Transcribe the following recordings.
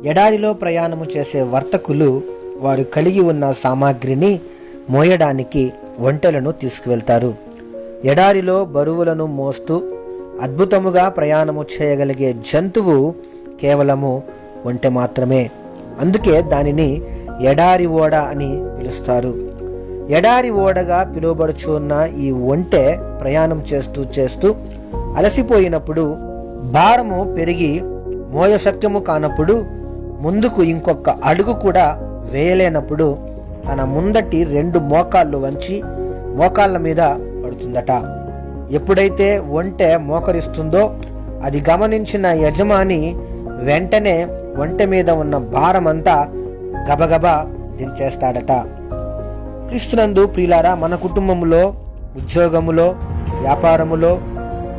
ఎడారిలో ప్రయాణము చేసే వర్తకులు వారు కలిగి ఉన్న సామాగ్రిని మోయడానికి ఒంటెలను తీసుకువెళ్తారు. ఎడారిలో బరువులను మోస్తూ అద్భుతముగా ప్రయాణము చేయగలిగే జంతువు కేవలము ఒంటె మాత్రమే. అందుకే దానిని ఎడారి ఓడ అని పిలుస్తారు. ఎడారి ఓడగా పిలువబడుచున్న ఈ ఒంటె ప్రయాణం చేస్తూ అలసిపోయినప్పుడు, భారము పెరిగి మోయశక్యము కానప్పుడు, ముందుకు ఇంకొక అడుగు కూడా వేయలేనప్పుడు తన ముందటి 2 మోకాళ్ళు వంచి మోకాళ్ళ మీద పడుతుందట. ఎప్పుడైతే ఒంటె మోకరిస్తుందో అది గమనించిన యజమాని వెంటనే ఒంటె మీద ఉన్న భారమంతా గబగబా దించేస్తాడట. క్రీస్తునందు ప్రియులారా, మన కుటుంబములో, ఉద్యోగములో, వ్యాపారములో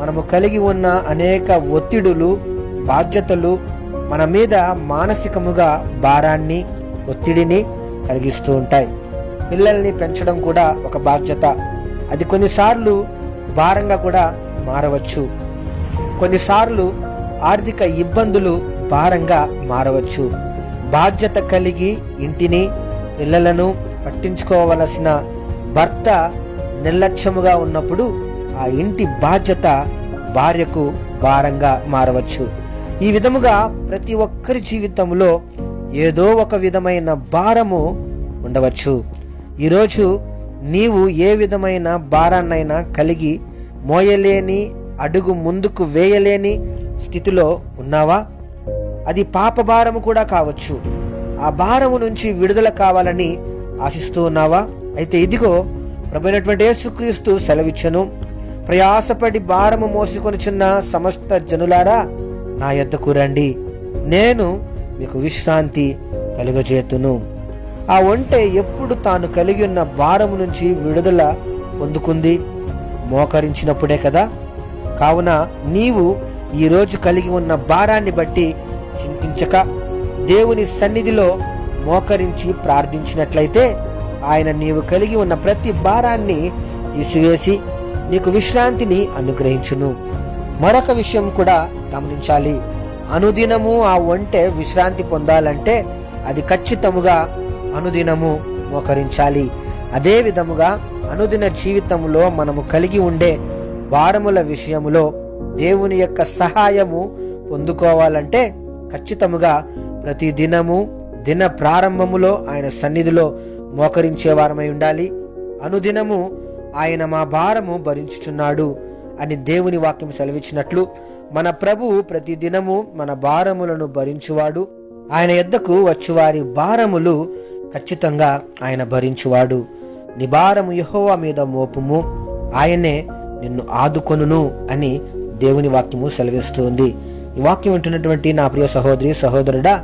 మనము కలిగి ఉన్న అనేక ఒత్తిడులు, బాధ్యతలు మన మీద మానసికముగా భారాన్ని, ఒత్తిడిని కలిగిస్తూ ఉంటాయి. పిల్లల్ని పెంచడం కూడా ఒక బాధ్యత. అది కొన్నిసార్లు భారంగా కూడా మారవచ్చు. కొన్నిసార్లు ఆర్థిక ఇబ్బందులు భారంగా మారవచ్చు. బాధ్యత కలిగి ఇంటిని, పిల్లలను పట్టించుకోవలసిన భర్త నిర్లక్ష్యముగా ఉన్నప్పుడు ఆ ఇంటి బాధ్యత భార్యకు భారంగా మారవచ్చు. ఈ విధముగా ప్రతి ఒక్కరి జీవితంలో ఏదో ఒక విధమైన భారము ఉండవచ్చు. ఈరోజు నీవు ఏ విధమైన భారాన్నైనా కలిగి మోయలేని, అడుగు ముందుకు వేయలేని స్థితిలో ఉన్నావా? అది పాప భారము కూడా కావచ్చు. ఆ భారము నుంచి విడుదల కావాలని ఆశిస్తూ ఉన్నావా? అయితే ఇదిగో ప్రభువైనటువంటి యేసుక్రీస్తు సెలవిచ్చెను, ప్రయాసపడి భారము మోసుకొనుచున్న సమస్త జనులారా నా యొద్దకు రండి, నేను మీకు విశ్రాంతి కలుగజేతును. ఆ ఒంటె ఎప్పుడు తాను కలిగి ఉన్న భారము నుంచి విడుదల పొందుకుంది? మోకరించినప్పుడే కదా. కావున నీవు ఈరోజు కలిగి ఉన్న భారాన్ని బట్టి చింతించక దేవుని సన్నిధిలో మోకరించి ప్రార్థించినట్లయితే ఆయన నీవు కలిగి ఉన్న ప్రతి భారాన్ని తీసివేసి నీకు విశ్రాంతిని అనుగ్రహించును. మరొక విషయం కూడా గమనించాలి. అనుదినము ఆ ఒంటె విశ్రాంతి పొందాలంటే అది ఖచ్చితముగా అనుదినము మోకరించాలి. అదే విధముగా అనుదిన జీవితంలో మనము కలిగి ఉండే భారముల విషయములో దేవుని యొక్క సహాయము పొందుకోవాలంటే ఖచ్చితముగా ప్రతి దినము, దిన ప్రారంభములో ఆయన సన్నిధిలో మోకరించే వారమై ఉండాలి. అనుదినము ఆయన మా భారము భరించుచున్నాడు అని దేవుని వాక్యం సెలవిచ్చినట్లు మన ప్రభువు ప్రతి దినము మన భారములను భరించువాడు. ఆయన యొద్దకు వచ్చువారి భారములు ఖచ్చితంగా ఆయన భరించువాడు. నీ భారము యెహోవా మీద మోపుము, ఆయనే నిన్ను ఆదుకొనును అని దేవుని వాక్యము సెలవిస్తుంది. ఈ వాక్యం వింటున్నటువంటి నా ప్రియ సహోదరి, సహోదరుడా,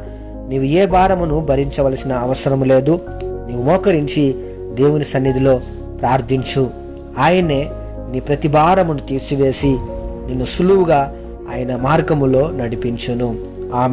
నీవు ఏ భారమును భరించవలసిన అవసరం లేదు. నీవు మోకరించి దేవుని సన్నిధిలో ప్రార్థించు. ఆయనే నీ ప్రతి భారమును తీసివేసి నిన్ను సులువుగా ఆయన మార్గములో నడిపించును. ఆమె